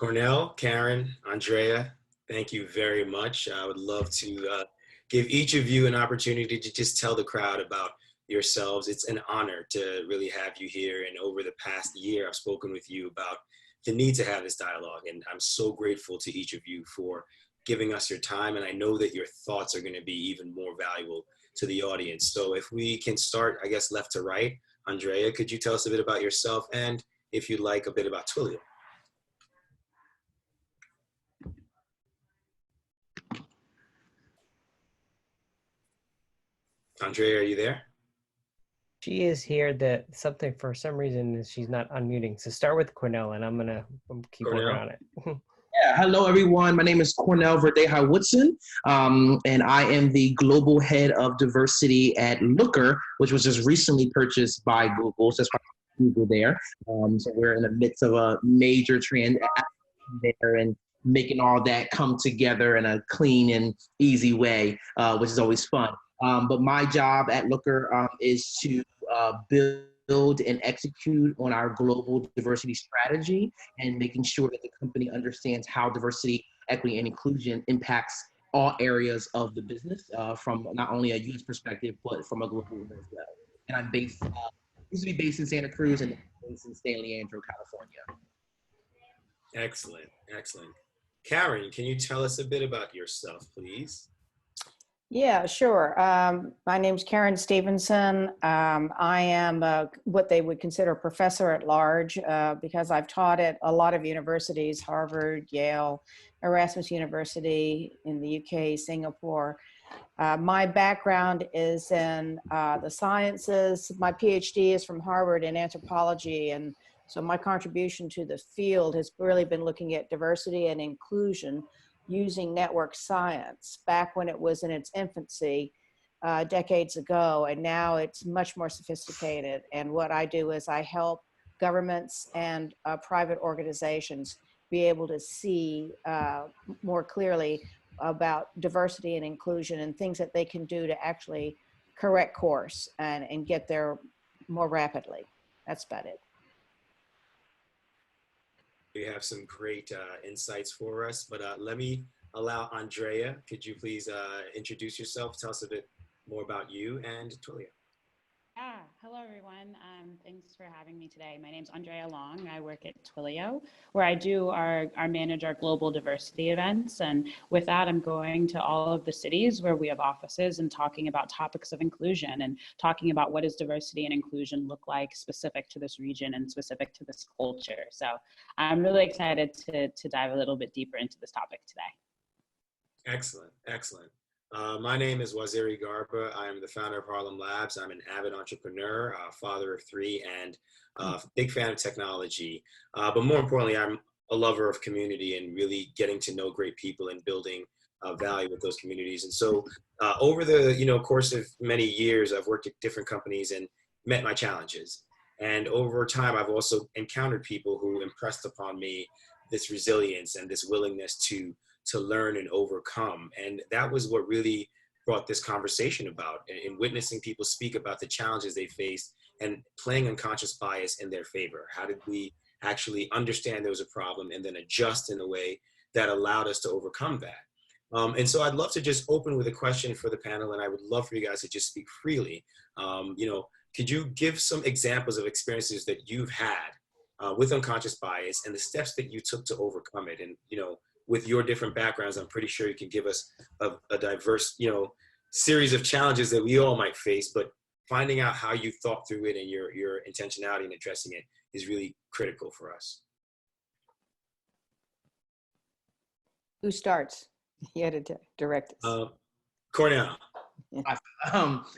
Cornell, Karen, Andrea, thank you very much. I would love to give each of you an opportunity to just tell the crowd about yourselves. It's an honor to really have you here. And over the past year, I've spoken with you about the need to have this dialogue. And I'm so grateful to each of you for giving us your time. And I know that your thoughts are going to be even more valuable to the audience. So if we can start, I guess, left to right. Andrea, could you tell us a bit about yourself and, if you'd like, a bit about Twilio? Andrea, are you there? She is here. That something for some reason is she's not unmuting. So start with Cornell, and I'm gonna keep working on it. Yeah, hello everyone. My name is Cornell Verdeja Woodson, and I am the global head of diversity at Looker, which was just recently purchased by Google. So that's why Google there. So we're in the midst of a major transaction there and making all that come together in a clean and easy way, which is always fun. But my job at Looker is to build and execute on our global diversity strategy and making sure that the company understands how diversity, equity, and inclusion impacts all areas of the business from not only a U.S. perspective, but from a global one as well. And I'm used to be based in Santa Cruz and based in San Leandro, California. Excellent, excellent. Karen, can you tell us a bit about yourself, please? Yeah, sure. My name's Karen Stephenson. I am what they would consider a professor at large because I've taught at a lot of universities, Harvard, Yale, Erasmus University in the UK, Singapore. My background is in the sciences. My PhD is from Harvard in anthropology, and so my contribution to the field has really been looking at diversity and inclusion using network science back when it was in its infancy decades ago, and now it's much more sophisticated. And what I do is I help governments and private organizations be able to see more clearly about diversity and inclusion and things that they can do to actually correct course and get there more rapidly. That's about it. You have some great insights for us, but let me allow Andrea. Could you please introduce yourself? Tell us a bit more about you and Twilio. Hello everyone. Thanks for having me today. My name's Andrea Long. I work at Twilio, where I manage our global diversity events. And with that, I'm going to all of the cities where we have offices and talking about topics of inclusion and talking about what does diversity and inclusion look like specific to this region and specific to this culture. So I'm really excited to dive a little bit deeper into this topic today. Excellent, excellent. My name is Waziri Garba. I am the founder of Harlem Labs. I'm an avid entrepreneur, father of three, and big fan of technology. But more importantly, I'm a lover of community and really getting to know great people and building value with those communities. And so over the course of many years, I've worked at different companies and met my challenges. And over time, I've also encountered people who impressed upon me this resilience and this willingness to learn and overcome. And that was what really brought this conversation about, in witnessing people speak about the challenges they faced and playing unconscious bias in their favor. How did we actually understand there was a problem and then adjust in a way that allowed us to overcome that? And so I'd love to just open with a question for the panel, and I would love for you guys to just speak freely. Could you give some examples of experiences that you've had with unconscious bias and the steps that you took to overcome it? And, with your different backgrounds, I'm pretty sure you can give us a diverse, series of challenges that we all might face, but finding out how you thought through it and your intentionality in addressing it is really critical for us. Who starts? You had to direct us. Cornell.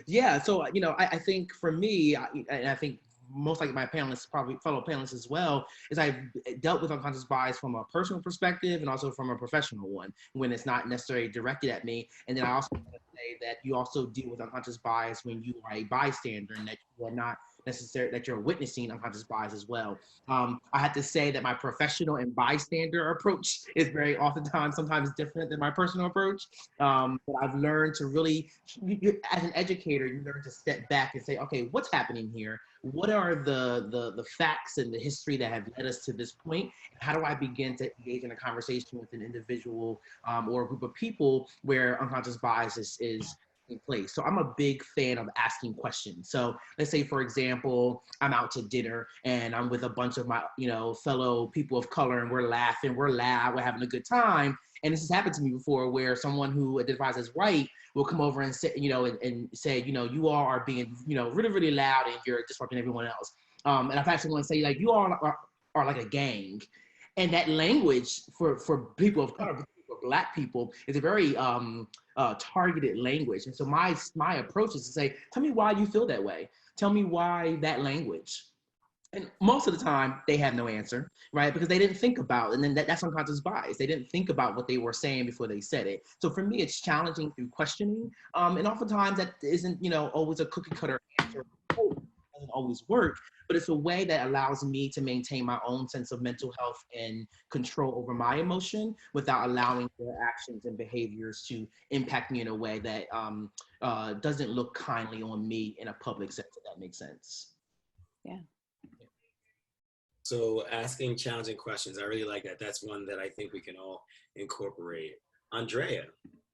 Yeah, so, I think for me, and I think most like my panelists, probably fellow panelists as well, is I've dealt with unconscious bias from a personal perspective and also from a professional one when it's not necessarily directed at me. And then I also want to say that you also deal with unconscious bias when you are a bystander and that you are not necessarily that you're witnessing unconscious bias as well. I have to say that my professional and bystander approach is very oftentimes sometimes different than my personal approach. But I've learned to really, as an educator, you learn to step back and say, okay, what's happening here? What are the facts and the history that have led us to this point? How do I begin to engage in a conversation with an individual or a group of people where unconscious bias is in place? So I'm a big fan of asking questions. So let's say, for example, I'm out to dinner and I'm with a bunch of my, fellow people of color, and we're laughing, we're loud, we're having a good time. And this has happened to me before, where someone who identifies as white will come over and say, and say, you all are being, really, really loud and you're disrupting everyone else. And I've had someone say, like, you all are like a gang. And that language for people of color, for Black people, is a very targeted language. And so my approach is to say, tell me why you feel that way. Tell me why that language. And most of the time, they have no answer, right? Because they didn't think about, and then that's unconscious bias. They didn't think about what they were saying before they said it. So for me, it's challenging through questioning. And oftentimes that isn't, always a cookie cutter answer. It doesn't always work, but it's a way that allows me to maintain my own sense of mental health and control over my emotion without allowing their actions and behaviors to impact me in a way that doesn't look kindly on me in a public sense, if that makes sense. Yeah. So asking challenging questions, I really like that. That's one that I think we can all incorporate. Andrea,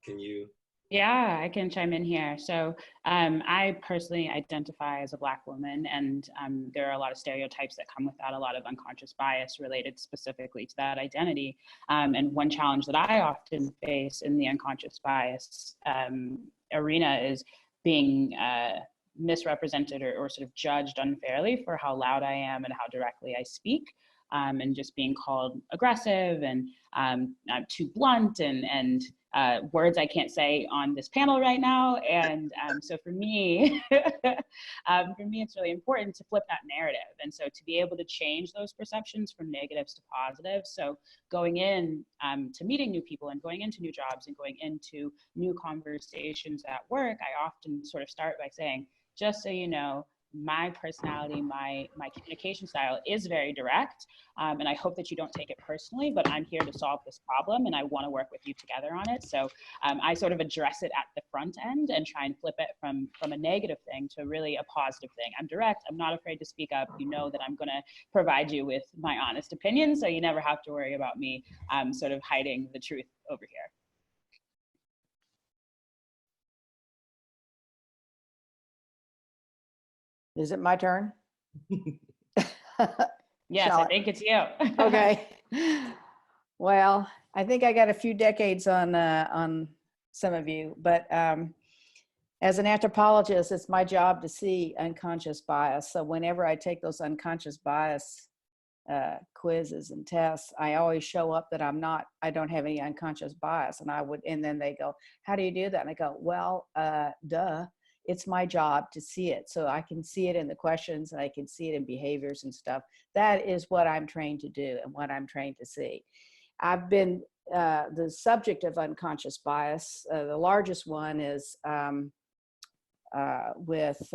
can you? Yeah, I can chime in here. So I personally identify as a Black woman, and there are a lot of stereotypes that come with that, a lot of unconscious bias related specifically to that identity. And one challenge that I often face in the unconscious bias arena is being misrepresented or sort of judged unfairly for how loud I am and how directly I speak, and just being called aggressive and I'm too blunt and words I can't say on this panel right now. And so for me, it's really important to flip that narrative. And so to be able to change those perceptions from negatives to positives. So going in to meeting new people and going into new jobs and going into new conversations at work, I often sort of start by saying, just so you know, my personality, my communication style is very direct, and I hope that you don't take it personally, but I'm here to solve this problem and I want to work with you together on it. So I sort of address it at the front end and try and flip it from a negative thing to really a positive thing. I'm direct, I'm not afraid to speak up. You know that I'm going to provide you with my honest opinion, so you never have to worry about me sort of hiding the truth over here. Is it my turn? Yes, I think it's you. Okay. Well, I think I got a few decades on some of you, but as an anthropologist, it's my job to see unconscious bias. So whenever I take those unconscious bias quizzes and tests, I always show up that I don't have any unconscious bias. And then they go, how do you do that? And I go, well, duh. It's my job to see it. So I can see it in the questions and I can see it in behaviors and stuff. That is what I'm trained to do and what I'm trained to see. I've been the subject of unconscious bias. The largest one is with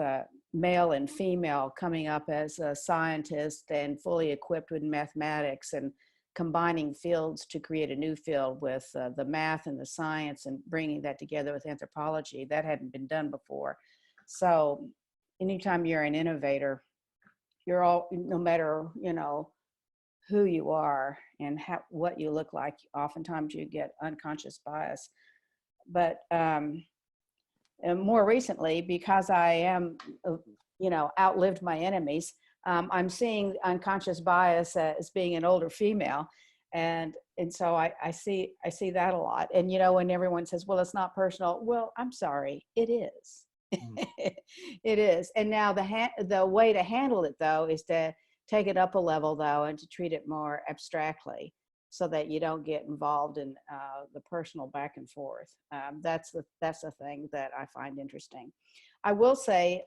male and female coming up as a scientist and fully equipped with mathematics and combining fields to create a new field with the math and the science and bringing that together with anthropology. That hadn't been done before. So anytime you're an innovator, you're all, no matter, who you are and what you look like, oftentimes you get unconscious bias. But and more recently, because I am, outlived my enemies, I'm seeing unconscious bias as being an older female. And so I see that a lot. And, when everyone says, well, it's not personal. Well, I'm sorry, it is. It is. And now the way to handle it, though, is to take it up a level, though, and to treat it more abstractly so that you don't get involved in the personal back and forth. That's the thing that I find interesting. I will say,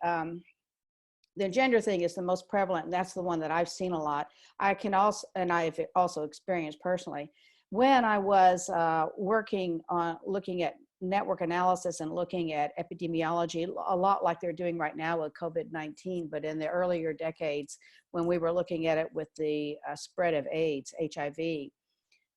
the gender thing is the most prevalent, and that's the one that I've seen a lot. I've also experienced personally, when I was working on looking at network analysis and looking at epidemiology, a lot like they're doing right now with COVID-19, but in the earlier decades, when we were looking at it with the spread of AIDS, HIV,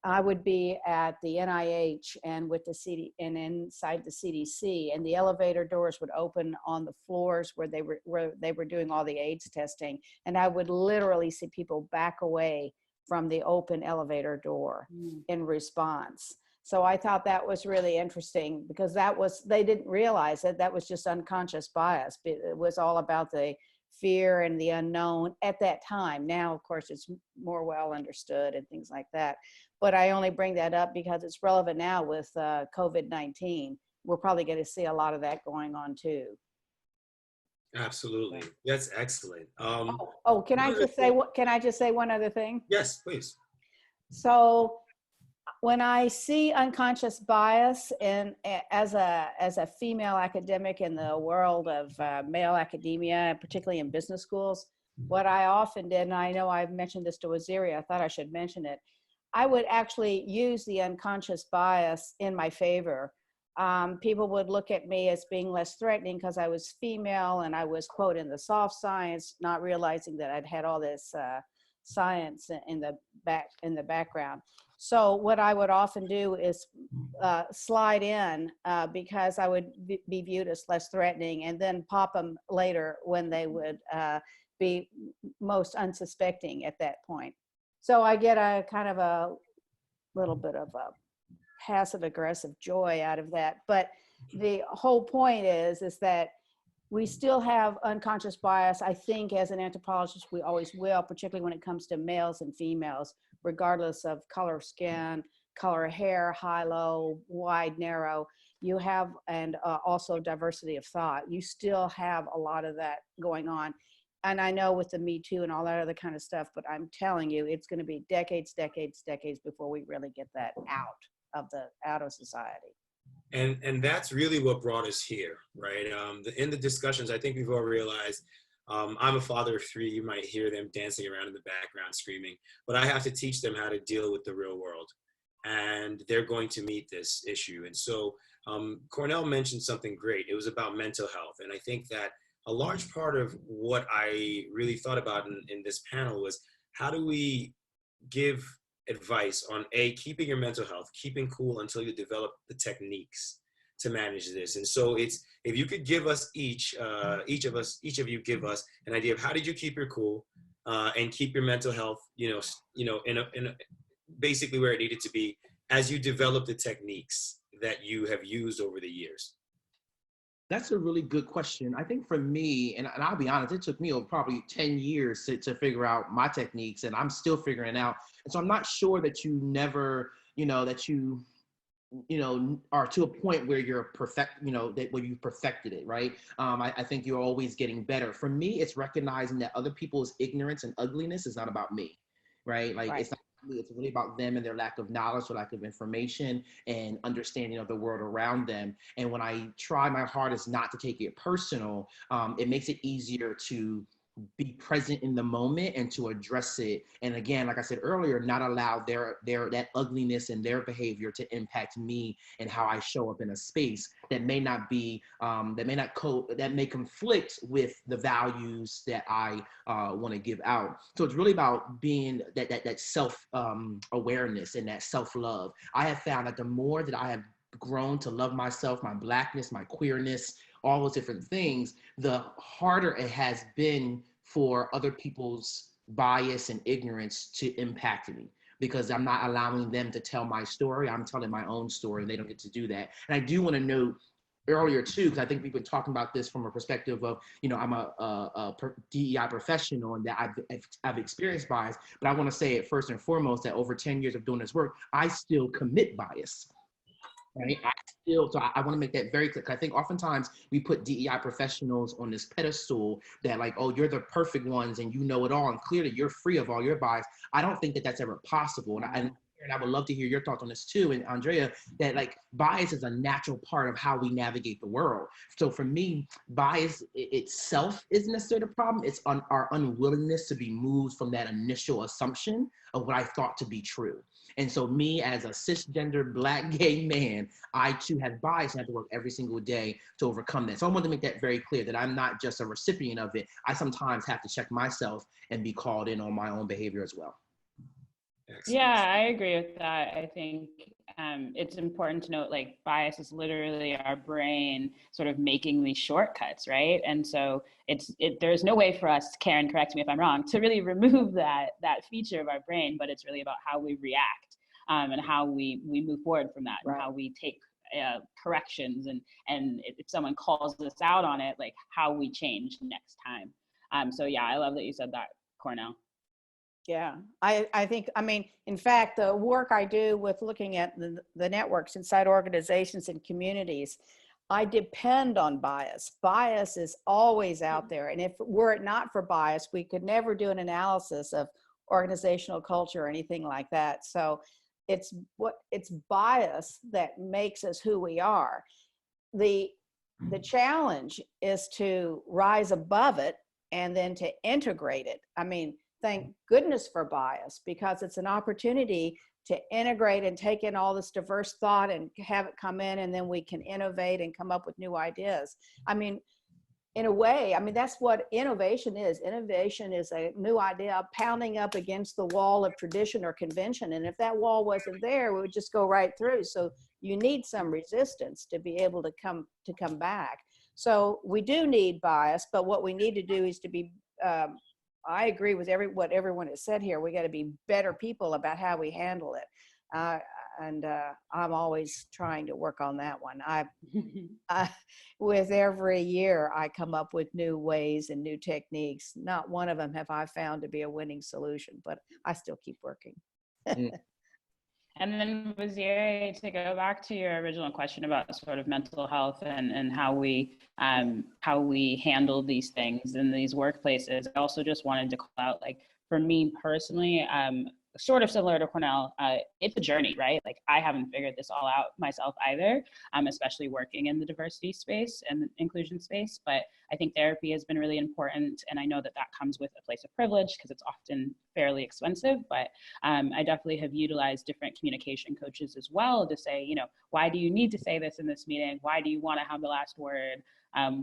I would be at the NIH and with the CD and inside the CDC, and the elevator doors would open on the floors where they were doing all the AIDS testing, and I would literally see people back away from the open elevator door in response. So I thought that was really interesting, because they didn't realize that was just unconscious bias. It was all about the fear and the unknown at that time. Now, of course, it's more well understood and things like that. But I only bring that up because it's relevant now with COVID-19. We're probably going to see a lot of that going on too. Absolutely. That's excellent. Can I just say one other thing? Yes, please. So when I see unconscious bias as a female academic in the world of male academia, particularly in business schools, what I often did, and I know I've mentioned this to Waziri, I thought I should mention it, I would actually use the unconscious bias in my favor. People would look at me as being less threatening because I was female and I was, quote, in the soft science, not realizing that I'd had all this science in the background. So what I would often do is slide in because I would be viewed as less threatening, and then pop them later when they would be most unsuspecting at that point. So I get a kind of a little bit of a passive aggressive joy out of that. But the whole point is that we still have unconscious bias. I think as an anthropologist, we always will, particularly when it comes to males and females, regardless of color of skin, color of hair, high, low, wide, narrow. You have, and also diversity of thought. You still have a lot of that going on. And I know with the Me Too and all that other kind of stuff, but I'm telling you, it's going to be decades before we really get that out of society. And that's really what brought us here, right? In the discussions, I think we've all realized, I'm a father of 3. You might hear them dancing around in the background screaming, but I have to teach them how to deal with the real world, and they're going to meet this issue. And so Cornell mentioned something great. It was about mental health. And I think that a large part of what I really thought about in this panel was, how do we give advice on keeping your mental health, keeping cool until you develop the techniques to manage this. And so it's, if you could give us each of you give us an idea of how did you keep your cool and keep your mental health, in a basically where it needed to be as you develop the techniques that you have used over the years. That's a really good question. I think for me, and I'll be honest, it took me probably 10 years to figure out my techniques, and I'm still figuring it out. And so I'm not sure that you never, that you are to a point where you're where you perfected it, right? I think you're always getting better. For me, it's recognizing that other people's ignorance and ugliness is not about me, right? Like, right. It's really about them and their lack of knowledge or lack of information and understanding of the world around them. And when I try my hardest not to take it personal, it makes it easier to be present in the moment and to address it. And again, like I said earlier, not allow that ugliness and their behavior to impact me and how I show up in a space that may not be, that may conflict with the values that I want to give out. So it's really about being that self awareness and that self-love. I have found that the more that I have grown to love myself, my Blackness, my queerness, all those different things, the harder it has been for other people's bias and ignorance to impact me, because I'm not allowing them to tell my story. I'm telling my own story, and they don't get to do that. And I do want to note earlier too, because I think we've been talking about this from a perspective of, I'm a DEI professional and that I've experienced bias, but I want to say it first and foremost that over 10 years of doing this work, I still commit bias. Right? So I want to make that very clear. I think oftentimes we put DEI professionals on this pedestal that like, oh, you're the perfect ones and you know it all, and clearly you're free of all your bias. I don't think that that's ever possible. And I would love to hear your thoughts on this too. And Andrea, that like bias is a natural part of how we navigate the world. So for me, bias itself isn't necessarily the problem. It's our unwillingness to be moved from that initial assumption of what I thought to be true. And so me as a cisgender Black gay man, I too have bias and have to work every single day to overcome that. So I wanted to make that very clear that I'm not just a recipient of it. I sometimes have to check myself and be called in on my own behavior as well. Excellent. Yeah, I agree with that. I think it's important to note, like, bias is literally our brain sort of making these shortcuts, right? And so there's no way for us, Karen, correct me if I'm wrong, to really remove that feature of our brain, but it's really about how we react and how we move forward from that, and how we take corrections, and if someone calls us out on it, like how we change next time. So yeah, I love that you said that, Cornell. Yeah, I think, I mean, in fact, the work I do with looking at the networks inside organizations and communities, I depend on bias. Bias is always out there. And if were it not for bias, we could never do an analysis of organizational culture or anything like that. So it's bias that makes us who we are. The challenge is to rise above it and then to integrate it. I mean, thank goodness for bias, because it's an opportunity to integrate and take in all this diverse thought and have it come in, and then we can innovate and come up with new ideas. I mean, in a way, I mean, that's what innovation is. Innovation is a new idea pounding up against the wall of tradition or convention. And if that wall wasn't there, we would just go right through. So you need some resistance to be able to come back. So we do need bias, but what we need to do is to be, I agree with what everyone has said here. We got to be better people about how we handle it. And I'm always trying to work on that one. With every year, I come up with new ways and new techniques. Not one of them have I found to be a winning solution, but I still keep working. And then, Waziri, to go back to your original question about sort of mental health and how we handle these things in these workplaces, I also just wanted to call out, like, for me personally, sort of similar to Cornell, it's a journey, right? Like, I haven't figured this all out myself either, especially working in the diversity space and inclusion space. But I think therapy has been really important. And I know that comes with a place of privilege because it's often fairly expensive. But I definitely have utilized different communication coaches as well to say, you know, why do you need to say this in this meeting? Why do you want to have the last word?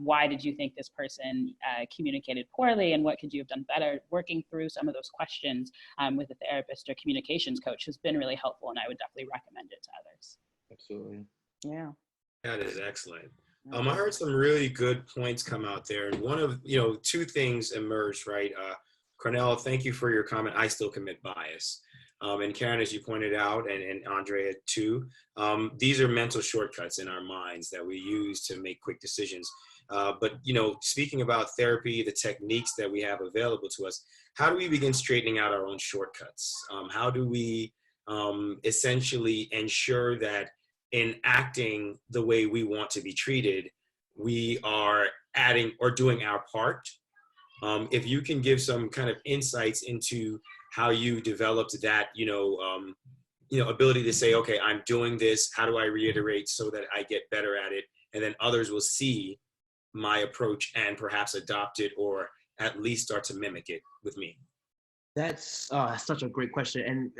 Why did you think this person communicated poorly, and what could you have done better? Working through some of those questions with a therapist or communications coach has been really helpful, and I would definitely recommend it to others. Absolutely. Yeah. That is excellent. I heard some really good points come out there, and one of, two things emerged, right? Cornell, thank you for your comment. I still commit bias. And Karen, as you pointed out, and Andrea too, these are mental shortcuts in our minds that we use to make quick decisions. But, speaking about therapy, the techniques that we have available to us, how do we begin straightening out our own shortcuts? How do we essentially ensure that in acting the way we want to be treated, we are adding or doing our part? If you can give some kind of insights into how you developed that, ability to say, okay, I'm doing this. How do I reiterate so that I get better at it? And then others will see my approach and perhaps adopt it, or at least start to mimic it with me. That's such a great question. And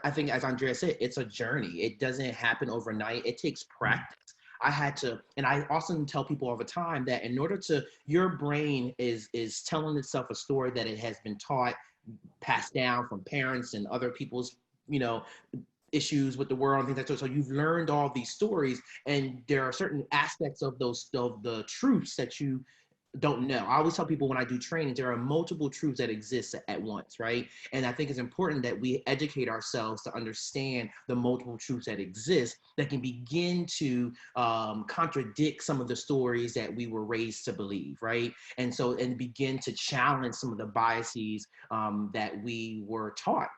I think, as Andrea said, it's a journey. It doesn't happen overnight. It takes practice. I had to, and I often tell people all the time that in order to, your brain is telling itself a story that it has been taught, passed down from parents and other people's, issues with the world and things like that. So you've learned all these stories, and there are certain aspects of the truths that you don't know. I always tell people when I do training, there are multiple truths that exist at once, right? And I think it's important that we educate ourselves to understand the multiple truths that exist that can begin to contradict some of the stories that we were raised to believe, right? And begin to challenge some of the biases that we were taught,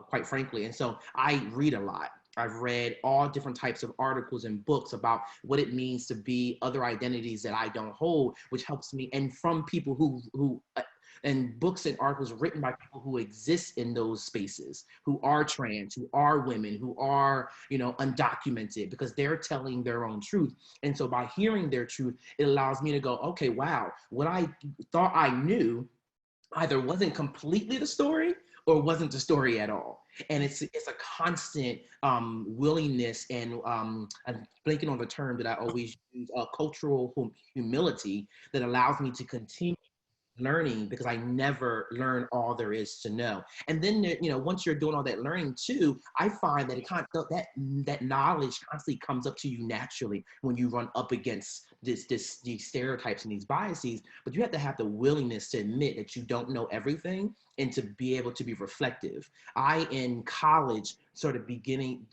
quite frankly. And so I read a lot. I've read all different types of articles and books about what it means to be other identities that I don't hold, which helps me, and from people who and books and articles written by people who exist in those spaces, who are trans, who are women, who are, undocumented, because they're telling their own truth. And so by hearing their truth, it allows me to go, okay, wow, what I thought I knew either wasn't completely the story or wasn't the story at all. And it's a constant willingness and I'm blanking on the term that I always use, cultural humility that allows me to continue learning because I never learn all there is to know. And then, you know, once you're doing all that learning too, I find that that knowledge constantly comes up to you naturally when you run up against these stereotypes and these biases. But you have to have the willingness to admit that you don't know everything and to be able to be reflective. I, in college, beginning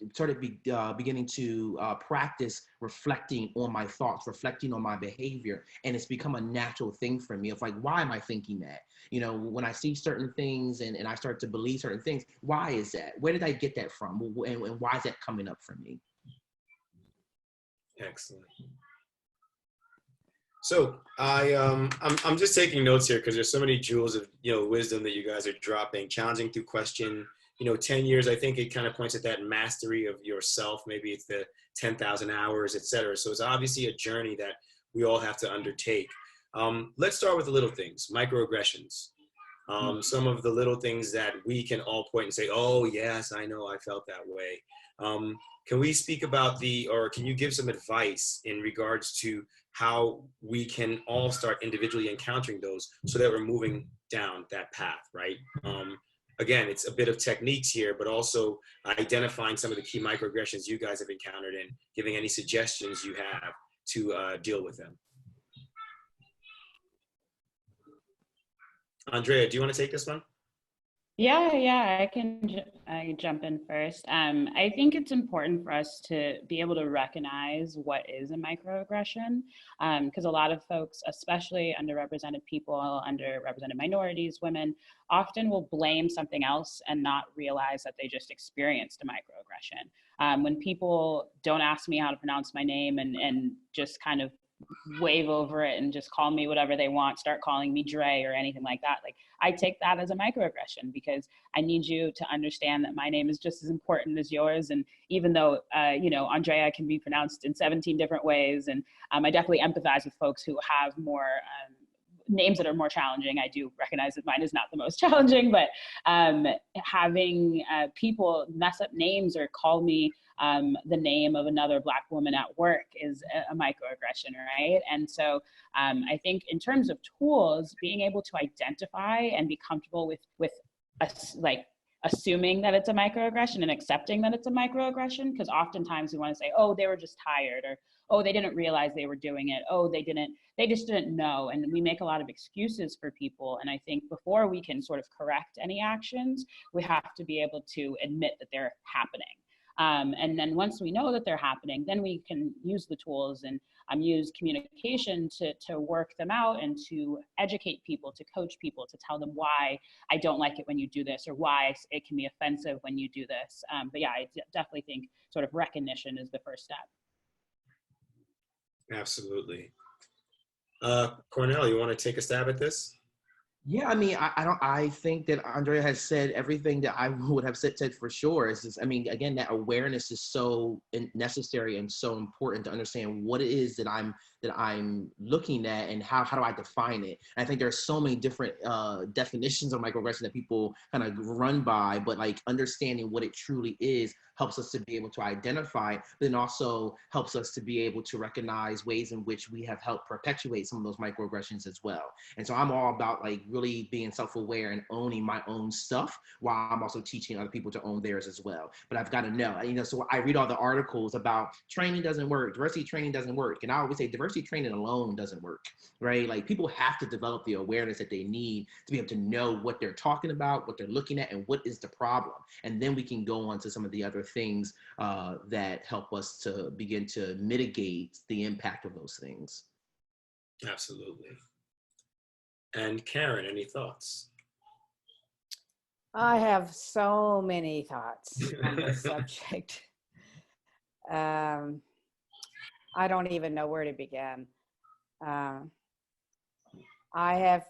to practice reflecting on my thoughts, reflecting on my behavior, and it's become a natural thing for me of like, why am I thinking that? You know, when I see certain things and I start to believe certain things, why is that? Where did I get that from? And why is that coming up for me? Excellent. So I'm just taking notes here because there's so many jewels of, you know, wisdom that you guys are dropping, challenging through question. You know, 10 years, I think it kind of points at that mastery of yourself. Maybe it's the 10,000 hours, et cetera. So it's obviously a journey that we all have to undertake. Let's start with the little things, microaggressions. Some of the little things that we can all point and say, oh, yes, I know I felt that way. Can we speak about or can you give some advice in regards to how we can all start individually encountering those so that we're moving down that path, right? Again, it's a bit of techniques here, but also identifying some of the key microaggressions you guys have encountered and giving any suggestions you have to deal with them. Andrea, do you want to take this one? Yeah, I can jump in first. I think it's important for us to be able to recognize what is a microaggression, because a lot of folks, especially underrepresented people, underrepresented minorities, women, often will blame something else and not realize that they just experienced a microaggression. When people don't ask me how to pronounce my name and just kind of wave over it and just call me whatever they want, start calling me Dre or anything like that. Like, I take that as a microaggression because I need you to understand that my name is just as important as yours. And even though, you know, Andrea can be pronounced in 17 different ways. And I definitely empathize with folks who have more names that are more challenging. I do recognize that mine is not the most challenging, but having people mess up names or call me the name of another Black woman at work is a microaggression, right? And so I think in terms of tools, being able to identify and be comfortable with like assuming that it's a microaggression and accepting that it's a microaggression, because oftentimes we want to say, oh, they were just tired, or oh, they didn't realize they were doing it, oh, they just didn't know. And we make a lot of excuses for people. And I think before we can sort of correct any actions, we have to be able to admit that they're happening. And then once we know that they're happening, then we can use the tools and use communication to work them out and to educate people, to coach people, to tell them why I don't like it when you do this, or why it can be offensive when you do this. But yeah, I definitely think sort of recognition is the first step. Absolutely. Cornell, you want to take a stab at this? Yeah, I mean, I think that Andrea has said everything that I would have said for sure. It's just, I mean, again, that awareness is so necessary and so important to understand what it is that I'm looking at and how do I define it. And I think there's so many different definitions of microaggression that people kind of run by, but like understanding what it truly is helps us to be able to identify, but then also helps us to be able to recognize ways in which we have helped perpetuate some of those microaggressions as well. And so I'm all about like really being self-aware and owning my own stuff while I'm also teaching other people to own theirs as well. But I've got to know, you know, so I read all the articles about training doesn't work, diversity training doesn't work. And I always say diversity training alone doesn't work, right? Like people have to develop the awareness that they need to be able to know what they're talking about, what they're looking at, and what is the problem. And then we can go on to some of the other things that help us to begin to mitigate the impact of those things. Absolutely. And Karen, any thoughts? I have so many thoughts on this subject. I don't even know where to begin. I have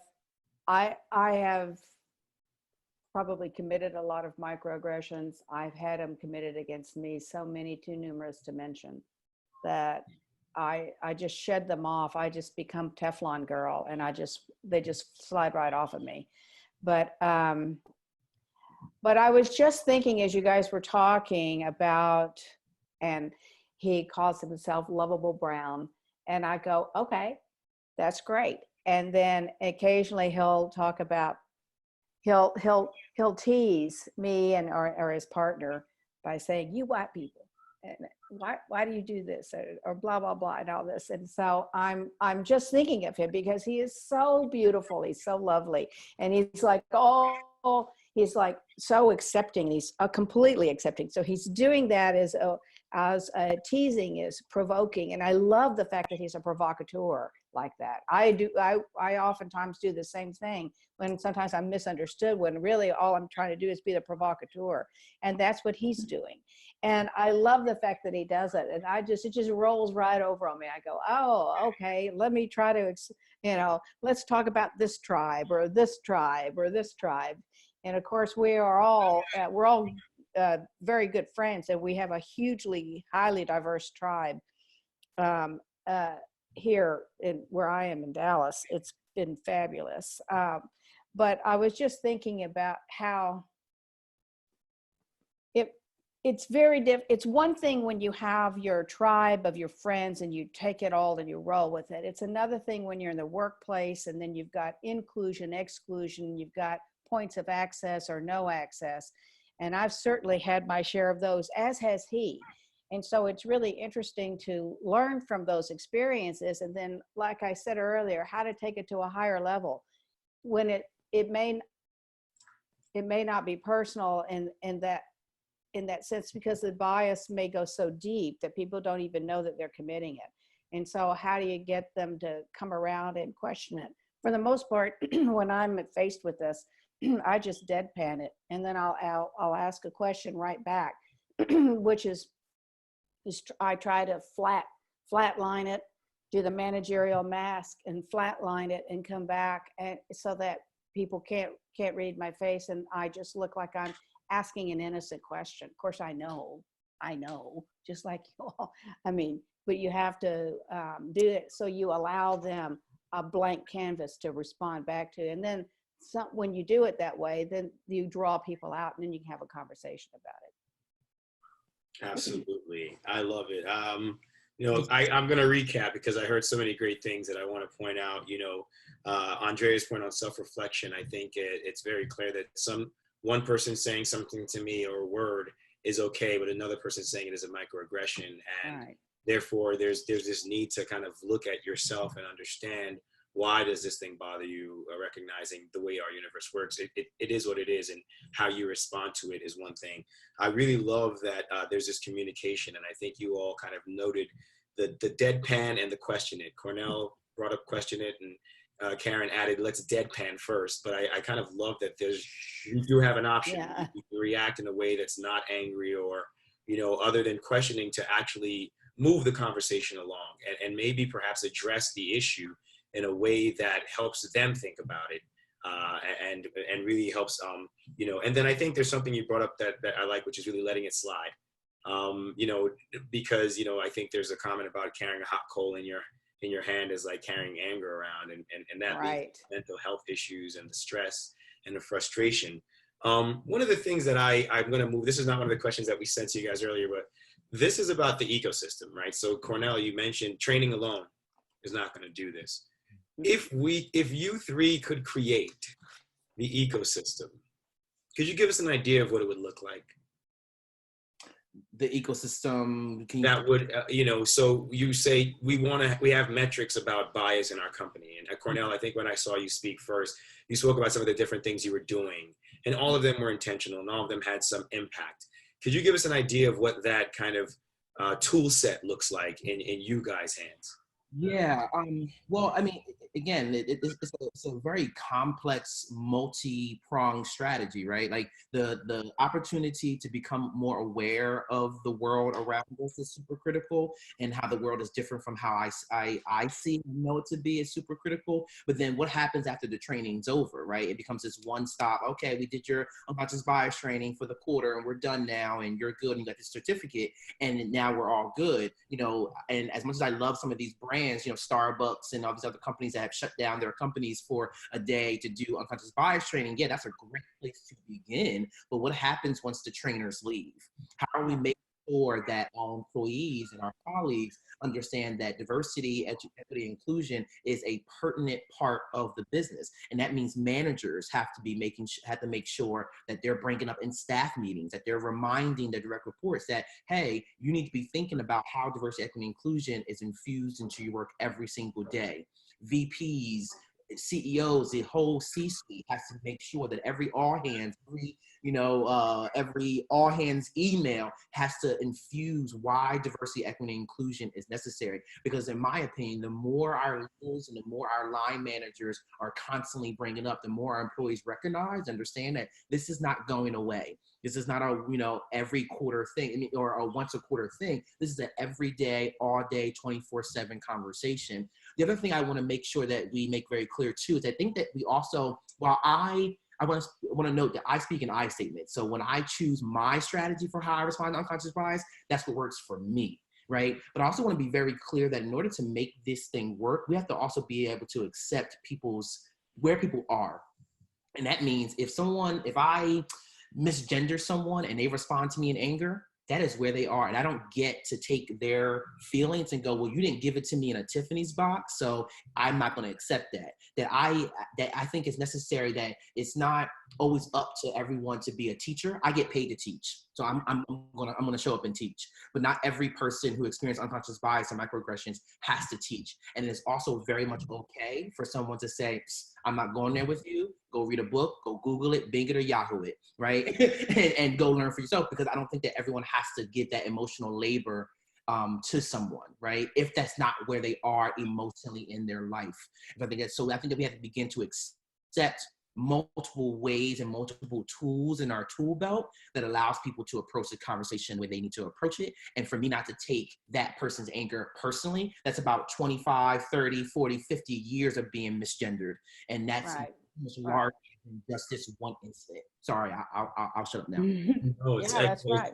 probably committed a lot of microaggressions. I've had them committed against me, so many too numerous to mention, that I just shed them off. I just become Teflon girl, and they just slide right off of me. But But I was just thinking as you guys were talking about, and he calls himself Lovable Brown, and I go, okay, that's great. And then occasionally he'll talk about, he'll tease me and or his partner by saying, you white people, and why do you do this, or blah blah blah and all this. And so I'm just thinking of him because he is so beautiful, he's so lovely, and he's like, oh, he's like so accepting, he's completely accepting. So he's doing that as teasing, is provoking, and I love the fact that he's a provocateur like that. I oftentimes do the same thing when sometimes I'm misunderstood, when really all I'm trying to do is be the provocateur, and that's what he's doing. And I love the fact that he does it, and it just rolls right over on me. I go, oh, okay, let me try to, let's talk about this tribe or this tribe or this tribe. And of course, we're all very good friends, and we have a highly diverse tribe here where I am in Dallas. It's been fabulous. But I was just thinking about how it's one thing when you have your tribe of your friends and you take it all and you roll with it. It's another thing when you're in the workplace and then you've got inclusion, exclusion, you've got points of access or no access. And I've certainly had my share of those, as has he. And so it's really interesting to learn from those experiences. And then, like I said earlier, how to take it to a higher level when it may not be personal in that sense, because the bias may go so deep that people don't even know that they're committing it. And so how do you get them to come around and question it? For the most part, when I'm faced with this, I just deadpan it, and then I'll ask a question right back, which is I try to flatline it, do the managerial mask and flatline it, and come back, and so that people can't read my face, and I just look like I'm asking an innocent question. Of course, I know, just like you all. I mean, but you have to do it so you allow them a blank canvas to respond back to, and then when you do it that way, then you draw people out, and then you can have a conversation about it. Absolutely. I love it. I'm going to recap because I heard so many great things that I want to point out. Andrea's point on self-reflection, I think it's very clear that one person saying something to me or a word is okay, but another person saying it is a microaggression. And Right. Therefore, there's this need to kind of look at yourself and understand, why does this thing bother you? Recognizing the way our universe works, it is what it is, and how you respond to it is one thing. I really love that there's this communication, and I think you all kind of noted the deadpan and the question it. Cornell brought up question it, and Karen added, let's deadpan first. But I kind of love that you do have an option. Yeah. You can react in a way that's not angry or, other than questioning, to actually move the conversation along and maybe perhaps address the issue in a way that helps them think about it, and really helps, and then I think there's something you brought up that I like, which is really letting it slide, because, I think there's a comment about carrying a hot coal in your hand is like carrying anger around, and that Right. mental health issues and the stress and the frustration. One of the things that I'm going to move, this is not one of the questions that we sent to you guys earlier, but this is about the ecosystem, right? So Cornell, you mentioned training alone is not going to do this. If you three could create the ecosystem, could you give us an idea of what it would look like? The ecosystem, that would, so you say we have metrics about bias in our company. And at Cornell, I think when I saw you speak first, you spoke about some of the different things you were doing, and all of them were intentional and all of them had some impact. Could you give us an idea of what that kind of tool set looks like in you guys' hands? Yeah. Well, I mean, again, it's a very complex, multi-pronged strategy, right? Like the opportunity to become more aware of the world around us is super critical, and how the world is different from how I see and know it to be is super critical. But then what happens after the training's over, right? It becomes this one stop. Okay, we did your unconscious bias training for the quarter, and we're done now, and you're good, and you got this certificate, and now we're all good, And as much as I love some of these brands, Starbucks and all these other companies that have shut down their companies for a day to do unconscious bias training. Yeah, that's a great place to begin. But what happens once the trainers leave? How are we making sure that our employees and our colleagues understand that diversity, equity, inclusion is a pertinent part of the business? And that means managers have to make sure that they're bringing up in staff meetings, that they're reminding their direct reports that, hey, you need to be thinking about how diversity, equity, inclusion is infused into your work every single day. VPs, CEOs, the whole C-suite has to make sure that every all hands, every all hands email has to infuse why diversity, equity, and inclusion is necessary. Because in my opinion, the more our leaders and the more our line managers are constantly bringing up, the more our employees recognize, understand that this is not going away. This is not a, every quarter thing or a once a quarter thing. This is an everyday, all day, 24/7 conversation. The other thing I want to make sure that we make very clear too is I think that we also, while I want to note that I speak in I statements. So when I choose my strategy for how I respond to unconscious bias, that's what works for me, right? But I also want to be very clear that in order to make this thing work, we have to also be able to accept where people are. And that means if I misgender someone and they respond to me in anger, that is where they are. And I don't get to take their feelings and go, well, you didn't give it to me in a Tiffany's box, so I'm not going to accept that. That I think it's necessary that it's not always up to everyone to be a teacher. I get paid to teach. So I'm gonna show up and teach. But not every person who experiences unconscious bias and microaggressions has to teach. And it's also very much okay for someone to say, I'm not going there with you. Go read a book, go Google it, Bing it or Yahoo it, right? and go learn for yourself, because I don't think that everyone has to give that emotional labor to someone, right? If that's not where they are emotionally in their life. I think that we have to begin to accept multiple ways and multiple tools in our tool belt that allows people to approach the conversation where they need to approach it. And for me not to take that person's anger personally, that's about 25, 30, 40, 50 years of being misgendered. And that's much larger than just this one incident. Sorry, I'll shut up now. No, Yeah, that's right.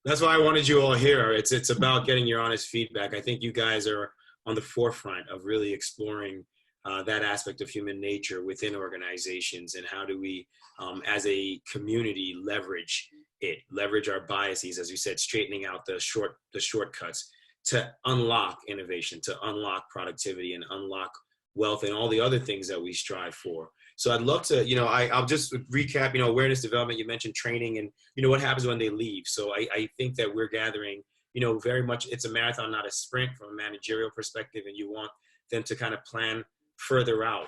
That's why I wanted you all here. It's about getting your honest feedback. I think you guys are on the forefront of really exploring that aspect of human nature within organizations, and how do we, as a community, leverage our biases, as you said, straightening out the shortcuts to unlock innovation, to unlock productivity, and unlock wealth, and all the other things that we strive for. So I'd love to, I'll just recap, awareness development. You mentioned training, and what happens when they leave. So I think that we're gathering, very much it's a marathon, not a sprint from a managerial perspective, and you want them to kind of plan further out.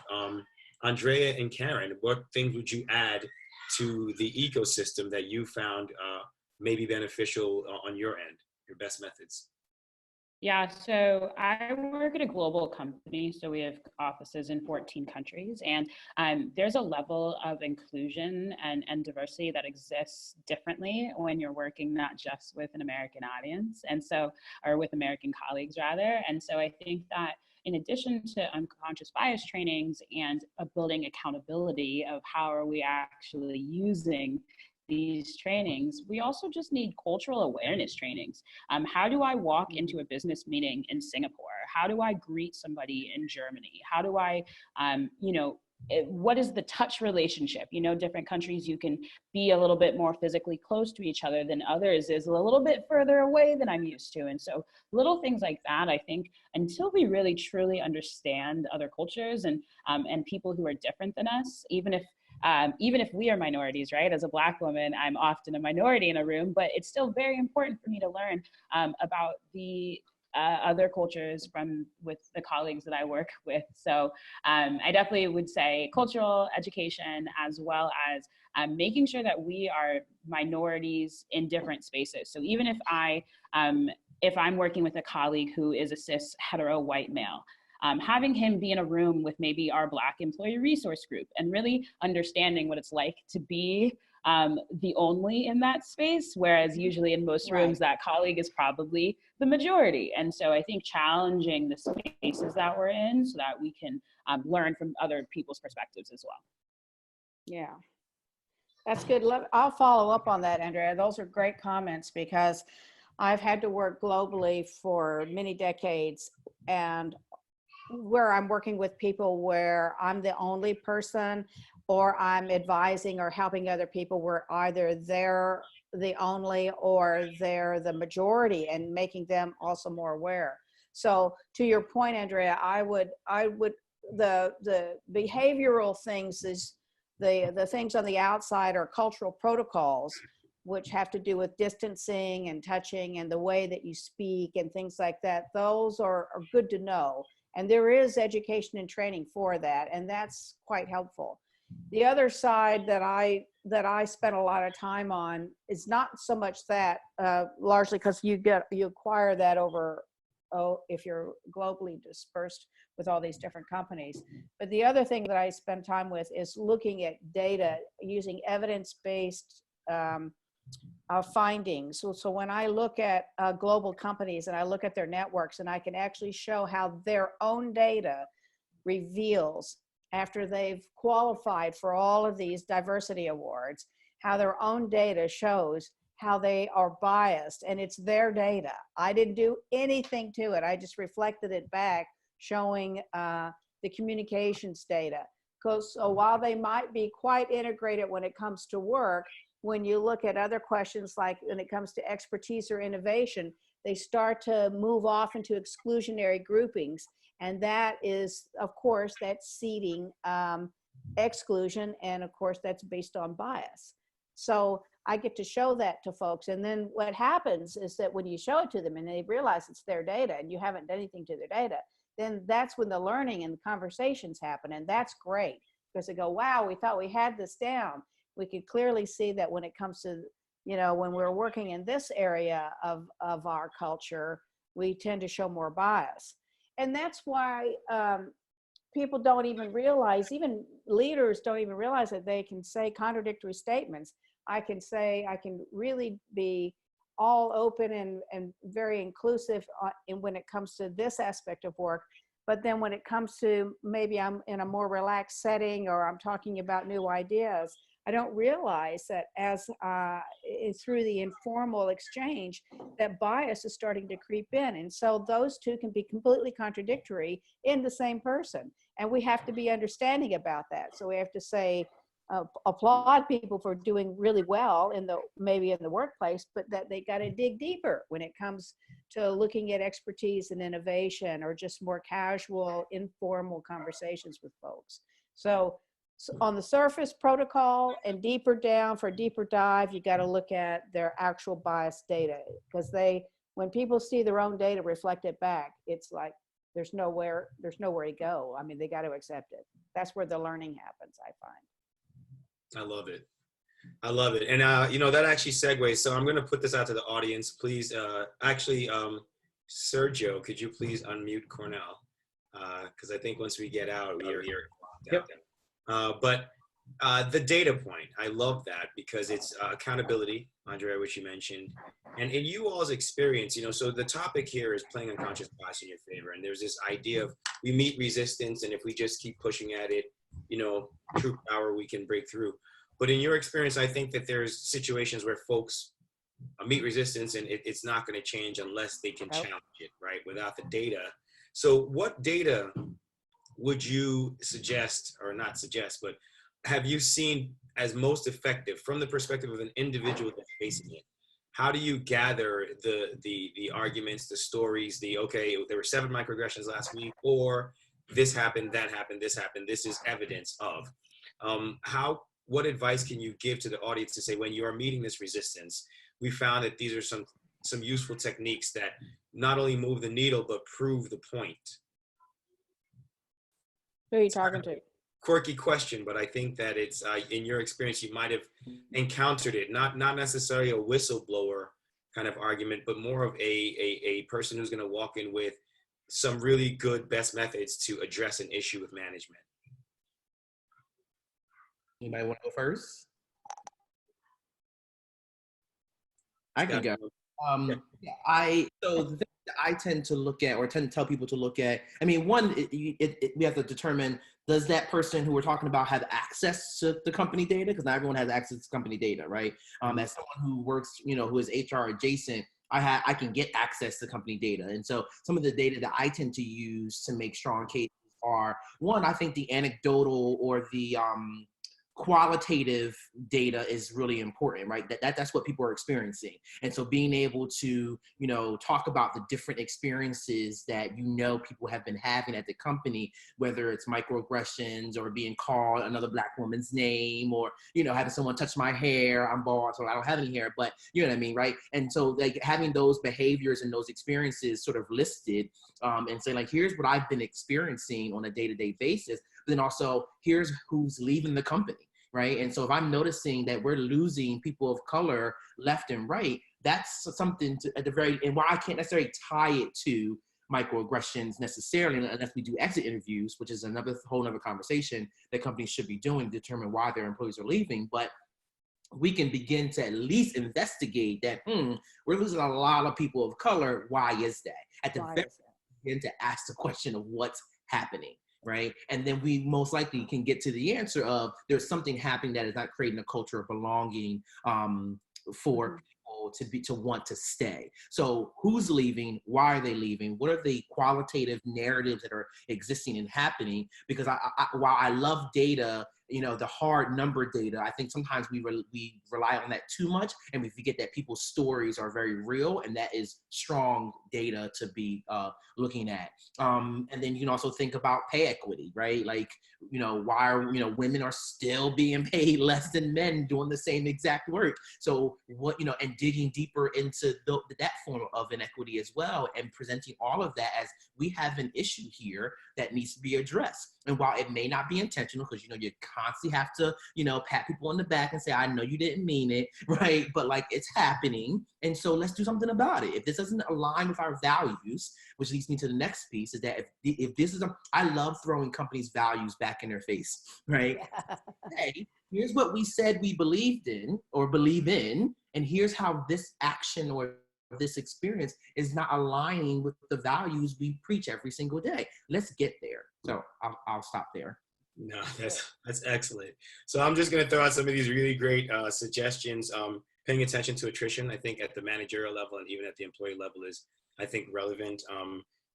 Andrea and Karen, what things would you add to the ecosystem that you found may be beneficial on your end, your best methods? Yeah, so I work at a global company, so we have offices in 14 countries, and there's a level of inclusion and diversity that exists differently when you're working not just with an American audience, or with American colleagues rather. And so I think that in addition to unconscious bias trainings and building accountability of how are we actually using these trainings, we also just need cultural awareness trainings. How do I walk into a business meeting in Singapore? How do I greet somebody in Germany? How do I, what is the touch relationship? Different countries, you can be a little bit more physically close to each other than others is a little bit further away than I'm used to. And so little things like that, I think, until we really truly understand other cultures and people who are different than us, even if we are minorities, right? As a Black woman, I'm often a minority in a room, but it's still very important for me to learn about the other cultures with the colleagues that I work with. So I definitely would say cultural education, as well as making sure that we are minorities in different spaces. So even if I'm working with a colleague who is a cis hetero white male, having him be in a room with maybe our Black employee resource group and really understanding what it's like to be the only in that space, whereas usually in most rooms that colleague is probably the majority. And so I think challenging the spaces that we're in so that we can learn from other people's perspectives as well. Yeah, that's good. I'll follow up on that, Andrea. Those are great comments, because I've had to work globally for many decades, and where I'm working with people where I'm the only person, or I'm advising or helping other people where either they're the only or they're the majority, and making them also more aware. So to your point, Andrea, the behavioral things is the things on the outside are cultural protocols, which have to do with distancing and touching and the way that you speak and things like that. Those are good to know. And there is education and training for that, and that's quite helpful. The other side that I spent a lot of time on is not so much that, largely because you acquire that over, if you're globally dispersed with all these different companies. But the other thing that I spend time with is looking at data using evidence-based findings. So when I look at global companies and I look at their networks, and I can actually show how their own data reveals, after they've qualified for all of these diversity awards, how their own data shows how they are biased, and it's their data. I didn't do anything to it. I just reflected it back, showing the communications data. Because so while they might be quite integrated when it comes to work, when you look at other questions, like when it comes to expertise or innovation, they start to move off into exclusionary groupings. And that is, of course, that's seeding exclusion. And of course, that's based on bias. So I get to show that to folks. And then what happens is that when you show it to them and they realize it's their data and you haven't done anything to their data, then that's when the learning and the conversations happen. And that's great, because they go, wow, we thought we had this down. We could clearly see that when it comes to, when we're working in this area of our culture, we tend to show more bias. And that's why people don't even realize, even leaders don't even realize that they can say contradictory statements. I can really be all open and very inclusive when it comes to this aspect of work. But then when it comes to maybe I'm in a more relaxed setting, or I'm talking about new ideas, I don't realize that as through the informal exchange, that bias is starting to creep in. And so those two can be completely contradictory in the same person. And we have to be understanding about that. So we have to say, applaud people for doing really well maybe in the workplace, but that they got to dig deeper when it comes to looking at expertise and innovation, or just more casual, informal conversations with folks. So on the surface, protocol, and deeper down for a deeper dive, you got to look at their actual bias data, because when people see their own data reflected back, it's like there's nowhere to go. I mean, they got to accept it. That's where the learning happens, I find. I love it. I love it. And, that actually segues. So I'm going to put this out to the audience. Please, Sergio, could you please unmute Cornell? Because I think once we get out, we are here. Yep. But the data point, I love that, because it's accountability, Andrea, which you mentioned. And in you all's experience, so the topic here is playing unconscious bias in your favor. And there's this idea of we meet resistance, and if we just keep pushing at it, true power, we can break through. But in your experience, I think that there's situations where folks meet resistance, and it's not going to change unless they can challenge it, right, without the data. So what data would you suggest, or not suggest, but have you seen as most effective from the perspective of an individual that's facing it? How do you gather the arguments, the stories, okay, there were 7 microaggressions last week, or this happened, that happened, this happened, this is evidence of. What advice can you give to the audience to say, when you are meeting this resistance, we found that these are some useful techniques that not only move the needle, but prove the point? Who are you talking to? Quirky question, but I think that it's in your experience, you might have encountered it, not necessarily a whistleblower kind of argument, but more of a person who's going to walk in with some really good best methods to address an issue with management. Anybody want to go first? I can go. So the thing that I tend to look at, or tend to tell people to look at, I mean, one, we have to determine, does that person who we're talking about have access to the company data? Because not everyone has access to company data, right? As someone who works, who is HR adjacent, I can get access to company data. And so some of the data that I tend to use to make strong cases are, one, I think the anecdotal or the qualitative data is really important, right? That's what people are experiencing. And so being able to, you know, talk about the different experiences that, you know, people have been having at the company, whether it's microaggressions or being called another Black woman's name, or, you know, having someone touch my hair. I'm bald, so I don't have any hair, but you know what I mean, right? And so like having those behaviors and those experiences sort of listed, and say like, here's what I've been experiencing on a day-to-day basis, but then also here's who's leaving the company. Right. And so if I'm noticing that we're losing people of color left and right, that's something to, at the very, and while I can't necessarily tie it to microaggressions necessarily, unless we do exit interviews, which is another whole other conversation that companies should be doing to determine why their employees are leaving. But we can begin to at least investigate that, we're losing a lot of people of color. Why is that? At the very begin to ask the question of what's happening. Right. And then we most likely can get to the answer of there's something happening that is not creating a culture of belonging for people to want to stay. So who's leaving? Why are they leaving? What are the qualitative narratives that are existing and happening? Because while I love data, you know, the hard number data, I think sometimes we rely on that too much, and we forget that people's stories are very real, and that is strong data to be looking at. And then you can also think about pay equity, right? Like, you know, why are, you know, women are still being paid less than men doing the same exact work? So what, you know, and digging deeper into that form of inequity as well, and presenting all of that as we have an issue here that needs to be addressed. And while it may not be intentional, because, you know, you constantly have to, you know, pat people on the back and say, I know you didn't mean it, right? But like, it's happening. And so let's do something about it. If this doesn't align with our values, which leads me to the next piece, is that if this is, I love throwing companies' values back in their face, right? Hey, here's what we said we believed in or believe in, and here's how this action or this experience is not aligning with the values we preach every single day. Let's get there. So I'll stop there. No, that's excellent. So I'm just going to throw out some of these really great suggestions. Paying attention to attrition, I think at the managerial level and even at the employee level is, I think, relevant.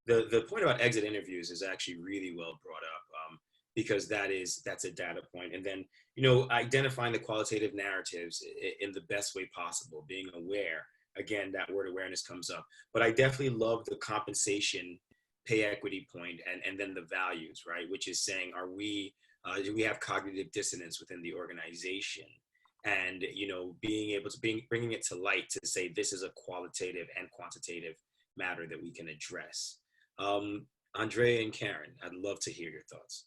The point about exit interviews is actually really well brought up, because that's a data point. And then, you know, identifying the qualitative narratives in the best way possible, being aware. Again, that word awareness comes up. But I definitely love the compensation pay equity point, and then the values, right? Which is saying, do we have cognitive dissonance within the organization? And, you know, being able to bringing it to light to say, this is a qualitative and quantitative matter that we can address. Andrea and Karen, I'd love to hear your thoughts.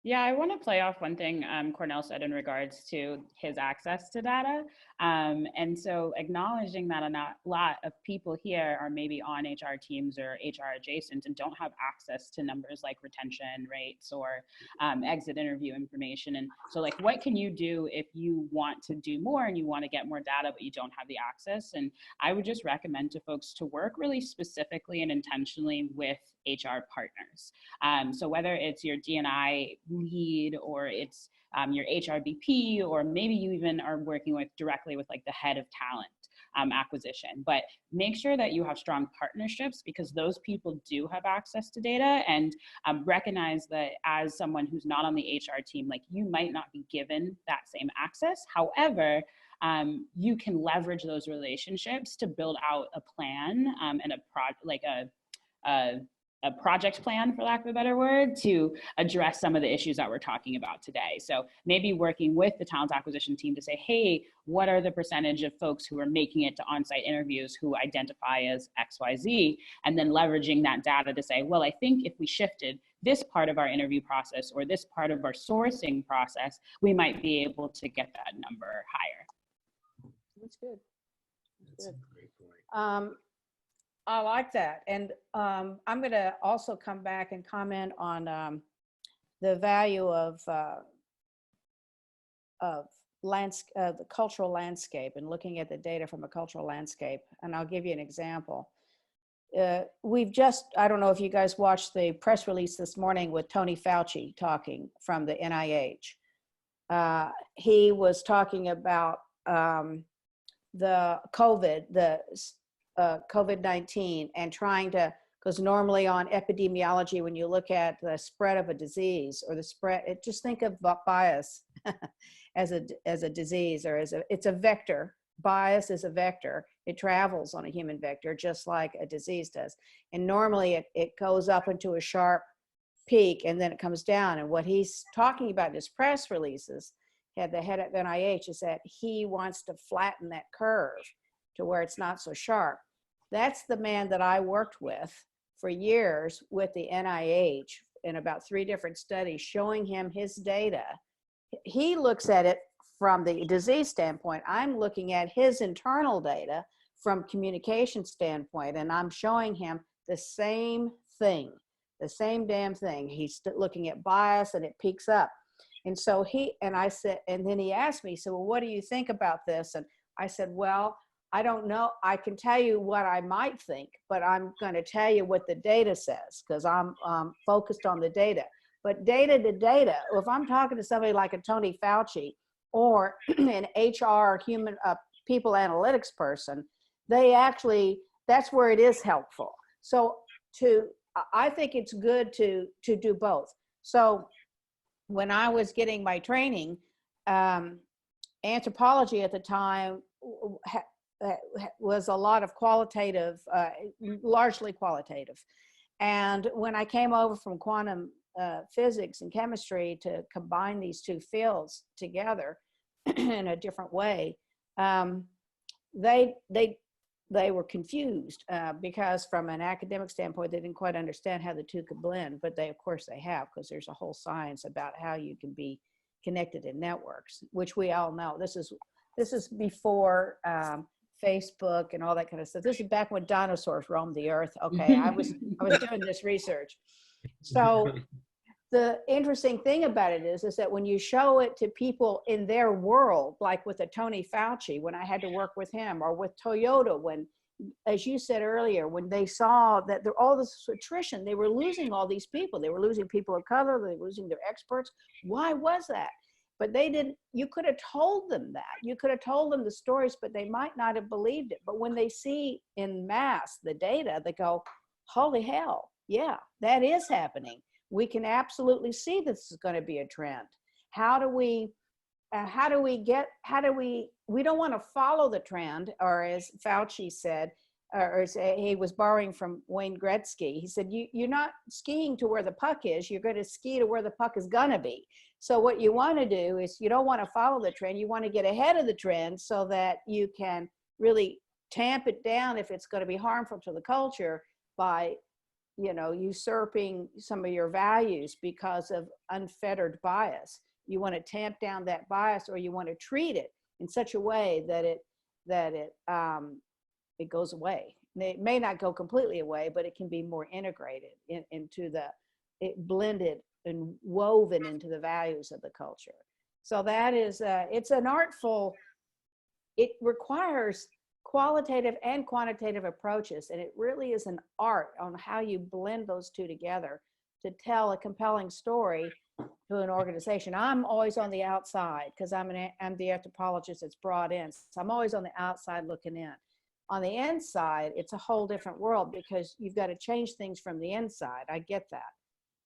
Yeah, I want to play off one thing Cornell said in regards to his access to data. And so acknowledging that a lot of people here are maybe on HR teams or HR adjacent and don't have access to numbers like retention rates or exit interview information. And so like, what can you do if you want to do more and you want to get more data, but you don't have the access? And I would just recommend to folks to work really specifically and intentionally with HR partners. So whether it's your D&I lead or it's your HRBP, or maybe you even are working directly with like the head of talent acquisition, but make sure that you have strong partnerships, because those people do have access to data, and recognize that as someone who's not on the HR team, like you might not be given that same access. However, you can leverage those relationships to build out a plan and a project plan, for lack of a better word, to address some of the issues that we're talking about today. So maybe working with the talent acquisition team to say, hey, what are the percentage of folks who are making it to on-site interviews who identify as XYZ? And then leveraging that data to say, well, I think if we shifted this part of our interview process or this part of our sourcing process, we might be able to get that number higher. That's good. That's a great point. I like that. And I'm going to also come back and comment on the value of the cultural landscape and looking at the data from a cultural landscape. And I'll give you an example. We've just, I don't know if you guys watched the press release this morning with Tony Fauci talking from the NIH. He was talking about the COVID, COVID-19 and trying to, because normally on epidemiology, when you look at the spread of a disease or the spread, just think of bias as a disease, or it's a vector. Bias is a vector. It travels on a human vector just like a disease does. And normally it goes up into a sharp peak and then it comes down. And what he's talking about in his press releases, the head of NIH, is that he wants to flatten that curve to where it's not so sharp. That's the man that I worked with for years with the NIH in about 3 different studies, showing him his data. He looks at it from the disease standpoint. I'm looking at his internal data from communication standpoint, and I'm showing him the same thing, the same damn thing. He's looking at bias and it peaks up. And so I said, and then he asked me, so well, what do you think about this? And I said, well, I don't know. I can tell you what I might think, but I'm going to tell you what the data says because I'm focused on the data. But data to data, if I'm talking to somebody like a Tony Fauci or an HR human people analytics person, that's where it is helpful. So I think it's good to do both. So when I was getting my training, anthropology at the time was a lot of qualitative, largely qualitative. And when I came over from quantum physics and chemistry to combine these 2 fields together in a different way, they were confused because from an academic standpoint, they didn't quite understand how the 2 could blend, but of course they have, because there's a whole science about how you can be connected in networks, which we all know. This is before Facebook and all that kind of stuff. This is back when dinosaurs roamed the earth. Okay, I was doing this research. So the interesting thing about it is that when you show it to people in their world, like with a Tony Fauci, when I had to work with him, or with Toyota, when, as you said earlier, when they saw that all this attrition, they were losing all these people. They were losing people of color. They were losing their experts. Why was that? But they didn't, you could have told them that. You could have told them the stories, but they might not have believed it. But when they see in mass the data, they go, holy hell, yeah, that is happening. We can absolutely see this is going to be a trend. We don't want to follow the trend, or as Fauci said, or he was borrowing from Wayne Gretzky. He said, you're not skiing to where the puck is, you're going to ski to where the puck is going to be. So what you want to do is you don't want to follow the trend. You want to get ahead of the trend so that you can really tamp it down if it's going to be harmful to the culture by, usurping some of your values because of unfettered bias. You want to tamp down that bias, or you want to treat it in such a way that it goes away. It may not go completely away, but it can be more integrated into blended and woven into the values of the culture. So that is, it's an artful, it requires qualitative and quantitative approaches, and it really is an art on how you blend those 2 together to tell a compelling story to an organization. I'm always on the outside because I'm the anthropologist that's brought in. So I'm always on the outside looking in. On the inside, it's a whole different world because you've got to change things from the inside. I get that.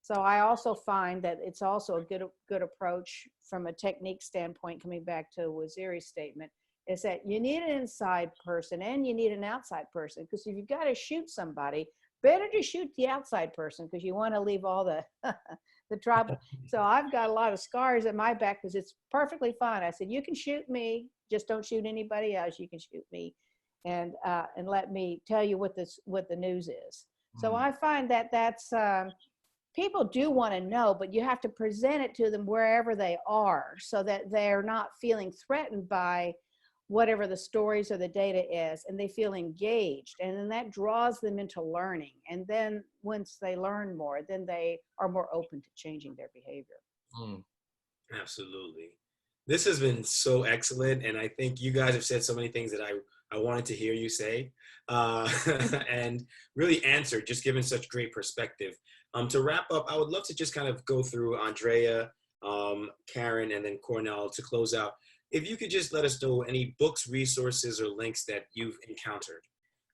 So I also find that it's also a good approach from a technique standpoint, coming back to Waziri's statement, is that you need an inside person and you need an outside person, because if you've got to shoot somebody, better to shoot the outside person because you want to leave all the the trouble. So I've got a lot of scars in my back because it's perfectly fine. I said, you can shoot me, just don't shoot anybody else. You can shoot me and let me tell you what the news is. So I find that that's people do want to know, but you have to present it to them wherever they are so that they're not feeling threatened by whatever the stories or the data is, and they feel engaged, and then that draws them into learning. And then once they learn more, then they are more open to changing their behavior. Absolutely. This has been so excellent, and I think you guys have said so many things that I wanted to hear you say, and really answer, just given such great perspective. To wrap up, I would love to just kind of go through Andrea, Karen, and then Cornell to close out. If you could just let us know any books, resources, or links that you've encountered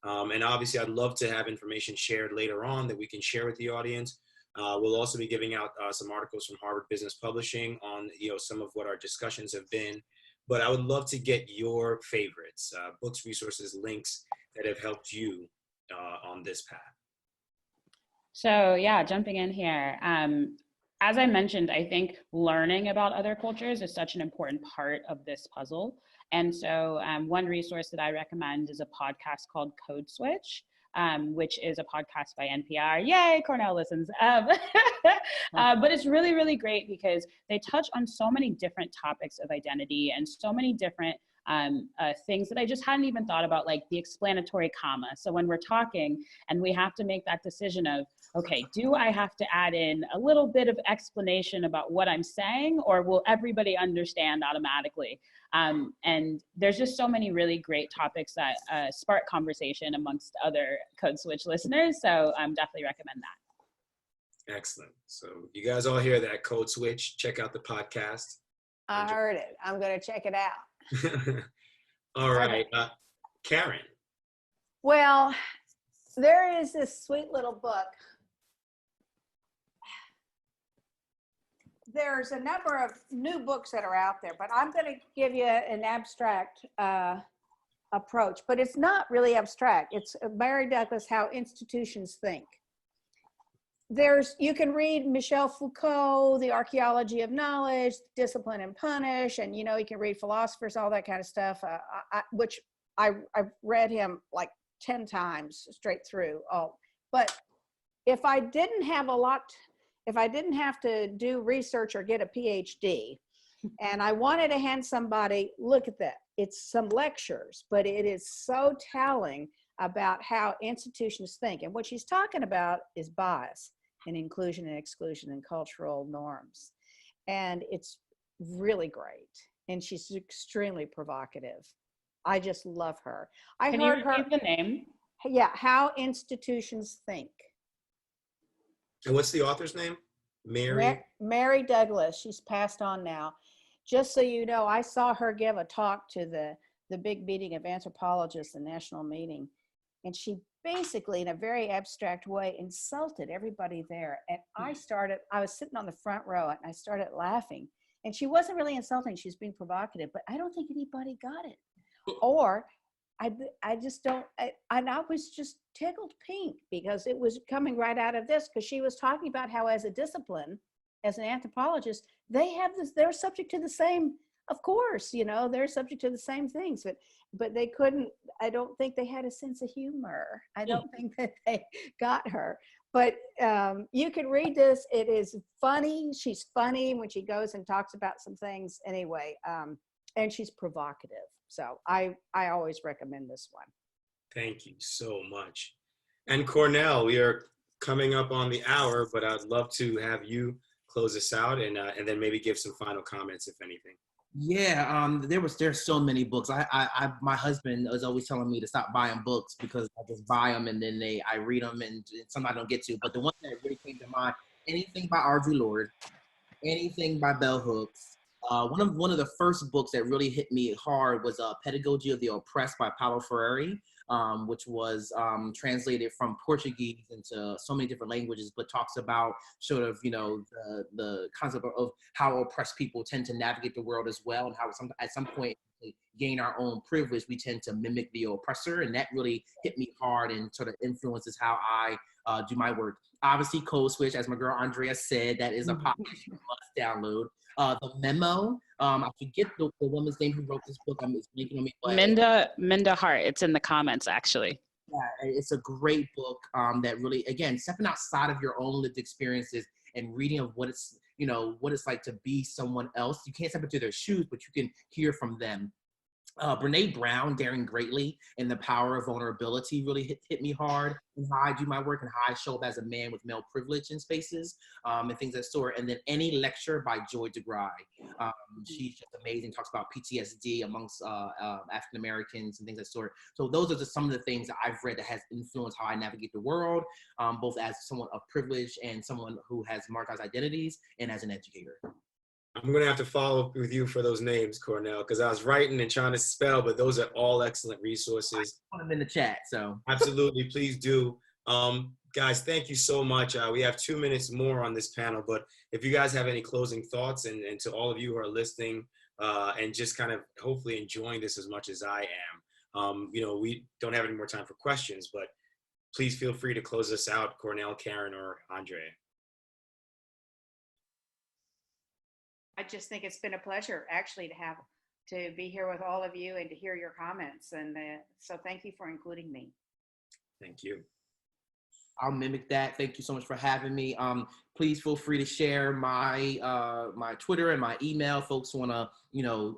And obviously, I'd love to have information shared later on that we can share with the audience. We'll also be giving out some articles from Harvard Business Publishing on some of what our discussions have been. But I would love to get your favorites, books, resources, links that have helped you on this path. So yeah, jumping in here. As I mentioned, I think learning about other cultures is such an important part of this puzzle. And so one resource that I recommend is a podcast called Code Switch, which is a podcast by NPR. Yay, Cornell listens. But it's really, really great because they touch on so many different topics of identity and so many different things that I just hadn't even thought about, like the explanatory comma. So when we're talking and we have to make that decision of, okay, do I have to add in a little bit of explanation about what I'm saying, or will everybody understand automatically? And there's just so many really great topics that spark conversation amongst other Code Switch listeners. So definitely recommend that. Excellent. So you guys all hear that, Code Switch. Check out the podcast. I heard it. I'm going to check it out. All right. Karen. Well, there is this sweet little book. There's a number of new books that are out there, but I'm going to give you an abstract approach, but it's not really abstract. It's Mary Douglas, How Institutions Think. You can read Michel Foucault, The Archaeology of Knowledge, Discipline and Punish, and you can read philosophers, all that kind of stuff, which I've read him like 10 times straight through. But if I didn't have to do research or get a PhD, and I wanted to hand somebody, look at that. It's some lectures, but it is so telling about how institutions think. And what she's talking about is bias and inclusion and exclusion and cultural norms. And it's really great. And she's extremely provocative. I just love her. Can you repeat the name? Yeah, How Institutions Think. And what's the author's name? Mary Douglas. She's passed on now. Just so you know, I saw her give a talk to the big meeting of anthropologists, the national meeting, and she basically, in a very abstract way, insulted everybody there. And I was sitting on the front row and I started laughing. And she wasn't really insulting, she was being provocative, but I don't think anybody got it. Or I just don't, and I was just tickled pink because it was coming right out of this, because she was talking about how as a discipline, as an anthropologist, they're subject to the same, of course, they're subject to the same things, but they couldn't, I don't think they had a sense of humor. I don't think that they got her. But you can read this. It is funny. She's funny when she goes and talks about some things anyway. And she's provocative. So I always recommend this one. Thank you so much. And Cornell, we are coming up on the hour, but I'd love to have you close us out and then maybe give some final comments, if anything. Yeah, there's so many books. My husband is always telling me to stop buying books because I just buy them and then I read them and some I don't get to. But the one that really came to mind, anything by Audre Lorde, anything by Bell Hooks. One of the first books that really hit me hard was Pedagogy of the Oppressed by Paulo Freire, which was translated from Portuguese into so many different languages, but talks about sort of, the concept of how oppressed people tend to navigate the world as well, and how at some point we gain our own privilege, we tend to mimic the oppressor. And that really hit me hard and sort of influences how I do my work. Obviously, Code Switch, as my girl Andrea said, that is a podcast you must download. The Memo, I forget the woman's name who wrote this book. It's blinking on me. Minda Hart. It's in the comments, actually. Yeah, it's a great book that really, again, stepping outside of your own lived experiences and reading of what it's like to be someone else. You can't step into their shoes, but you can hear from them. Brene Brown, Daring Greatly, and the Power of Vulnerability really hit me hard in how I do my work and how I show up as a man with male privilege in spaces and things of that sort. And then Any Lecture by Joy DeGruy. She's just amazing, talks about PTSD amongst African Americans and things of that sort. So those are just some of the things that I've read that has influenced how I navigate the world, both as someone of privilege and someone who has marginalized identities and as an educator. I'm going to have to follow up with you for those names, Cornell, because I was writing and trying to spell, but those are all excellent resources. I put them in the chat, so. Absolutely, please do. Guys, thank you so much. We have 2 minutes more on this panel, but if you guys have any closing thoughts, and to all of you who are listening and just kind of hopefully enjoying this as much as I am, we don't have any more time for questions, but please feel free to close us out, Cornell, Karen, or Andrea. I just think it's been a pleasure actually to be here with all of you and to hear your comments. And so thank you for including me. Thank you. I'll mimic that. Thank you so much for having me. Please feel free to share my my Twitter and my email. Folks want to,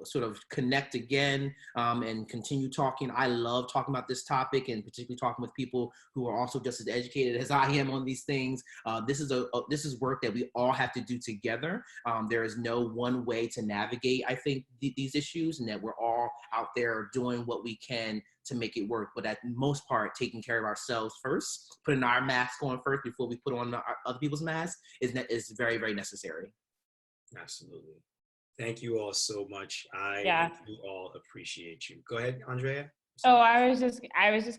sort of connect again and continue talking. I love talking about this topic, and particularly talking with people who are also just as educated as I am on these things. This is work that we all have to do together. There is no one way to navigate, I think, these issues, and that we're all out there doing what we can to make it work. But at most part, taking care of ourselves first, putting our mask on first before we put on other people's masks is very, very necessary. Absolutely. Thank you all so much. We all appreciate you. Go ahead, Andrea. Oh, I was just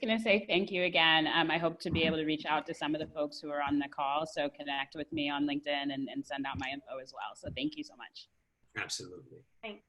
going to say thank you again. I hope to be able to reach out to some of the folks who are on the call. So connect with me on LinkedIn and send out my info as well. So thank you so much. Absolutely. Thanks.